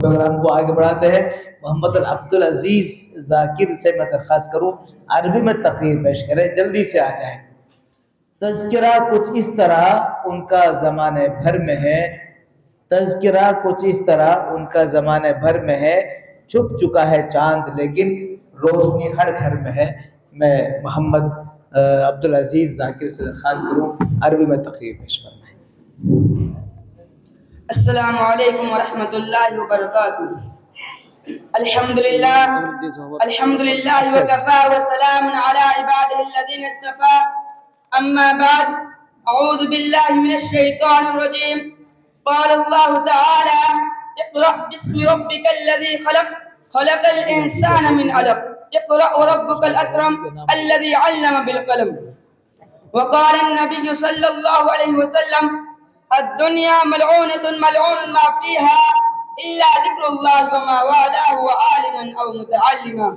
प्रोग्राम को आगे बढ़ाते हैं। मोहम्मद अब्दुल अजीज जाकिर से मैं दरख्वास्त करूं अरबी में तकरीर पेश करें, जल्दी से आ जाए। तज़किरा कुछ इस तरह उनका ज़माने भर में है, तज़किरा कुछ इस तरह उनका ज़माने भर में है, छुप चुका है चांद लेकिन रोशनी हर घर में है। मैं मोहम्मद अब्दुल अजीज जाकिर से दरख्वास्त करूं अरबी में तकरीर पेश फरमाएं। अस्सलामु अलैकुम वरहमतुल्लाहि वबरकातुहू। अल्हम्दुलिल्लाह व कफ़ा व सलामुन अला इबादिही अल्लज़ीना इस्तफ़ा। अम्मा बाद, अऊज़ु बिल्लाहि मिनश शैतानिर रजीम। क़ाल अल्लाहु तआला इक़रा बिस्मि रब्बिकल्लज़ी ख़लक़ ख़लक़ल इंसाना मिन अलक़ इक़रा व रब्बुकल अकरम अल्लज़ी अल्लम बिल क़लम। व क़ाल अन्नबिय्यु सल्लल्लाहु अलैहि वसल्लम الدنيا ملعونة ملعون ما فيها إلا ذكر الله وما والاه وعالما أو متعلما.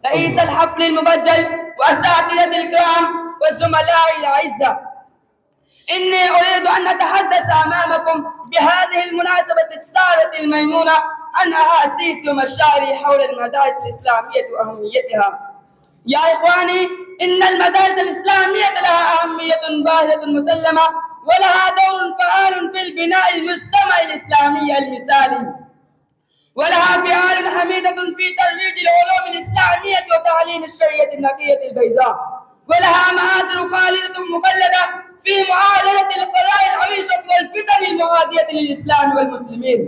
رئيس الحفل المبجل وأساتذة الكرام والزملاء الأعزاء، إني أريد أن أتحدث أمامكم بهذه المناسبة السارة الميمونة عن أحاسيسي ومشاعري حول المدارس الإسلامية وأهميتها. يا إخواني، إن المدارس الإسلامية لها أهمية باهرة مسلمة، ولها دور فعال في البناء المجتمع الإسلامي المثالي، ولها فعال حميدة في ترويج العلوم الإسلامية وتعليم الشريعة النقية البيضاء، ولها مآثر خالدة مخلدة في معالجة القضايا العويصة والفتن المعادية للإسلام والمسلمين،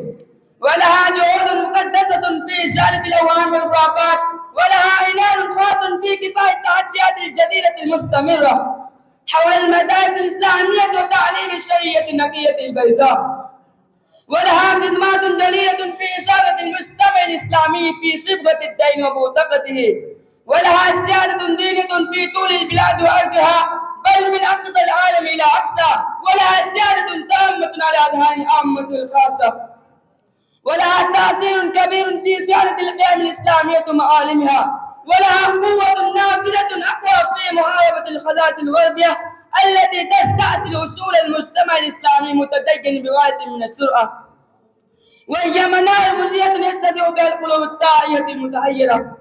ولها جهود مقدسة في إزالة الأوهام والخرافات، ولها عنان خاص في كفاح التحديات الجديدة المستمرة حول المدارس الإسلامية وتعليم الشريعة النقية البيضاء، ولها خدمات جليلة في إشادة المجتمع الإسلامي في صبغة الدين وبوتقته، ولها سيادة دينية في طول البلاد وأرضها بل من أقصى العالم إلى أقصى، ولها سيادة تامة على أذهان العامة الخاصة، ولها تأثير كبير في صيانة القيم الإسلامية ومعالمها، ولها قوة نافذة أقوى في محاربة الخزات الغربية التي تستأصل أصول المجتمع الإسلامي متدين بغاية من السرعة، وهي منار مزية يقتدع بها القلوب الطاغية المتحيرة.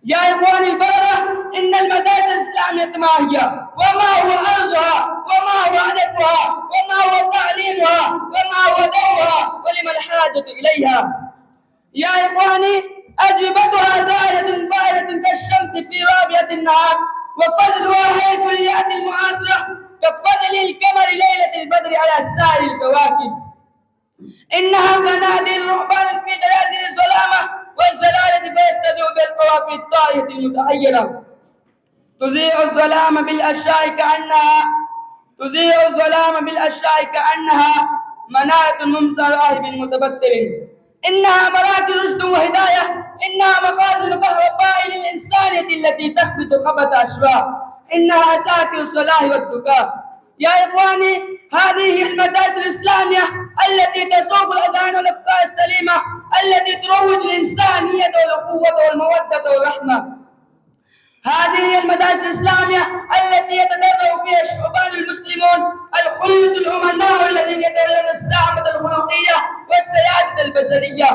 يا إخواني البررة، إن المدارس الإسلامية ما هي؟ وما هو أرضها؟ وما هو هدفها؟ وما هو تعليمها؟ وما هو دورها؟ ولما الحاجة إليها؟ يا إخواني، أجوبتها ظاهرة باهرة كالشمس في رابعة النهار، وفضلها هي كليات المعاصرة كفضل القمر ليلة البدر على سائر الكواكب. إنها قناديل رهبان في دلازل الظلامة والزلالة فيستدعو بالقوافل الطائية المتحيرة، تضيء الظلام بالأشياء كأنها منارة ممسى راهب متبتر. إنها مراكز رشد وهداية، إنها مخازن كهرباء للإنسانية التي تخبط خبط أشواء، إنها أساكر الصلاح والذكاء. يا إخواني، هذه هي المدارس الإسلامية التي تسوق الأذهان والأفكار السليمة التي تروج الإنسانية والأخوة والمودة والرحمة. هذه هي المدارس الإسلامية التي يتدرب فيها الشعبان المسلمون الخلوص الأمناء الذين يتولون الزعامة الخلقية والسيادة البشرية.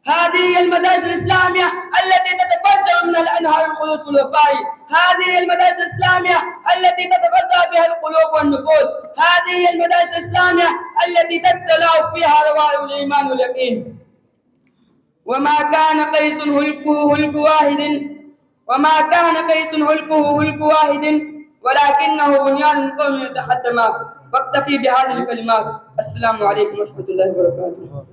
هذه هي المدارس الإسلامية التي تتفجر من الأنهار الخلوص والوفاء. هذه هي المدارس الإسلامية التي تتغذى بها القلوب والنفوس. هذه هي المدارس الإسلامية التي تتلأ فيها روائع الإيمان واليقين. وما كان قيس هلكه هلك واحد ولكنه بنيان قوم يتحتما. واكتفي بهذه الكلمات. السلام عليكم ورحمة الله وبركاته.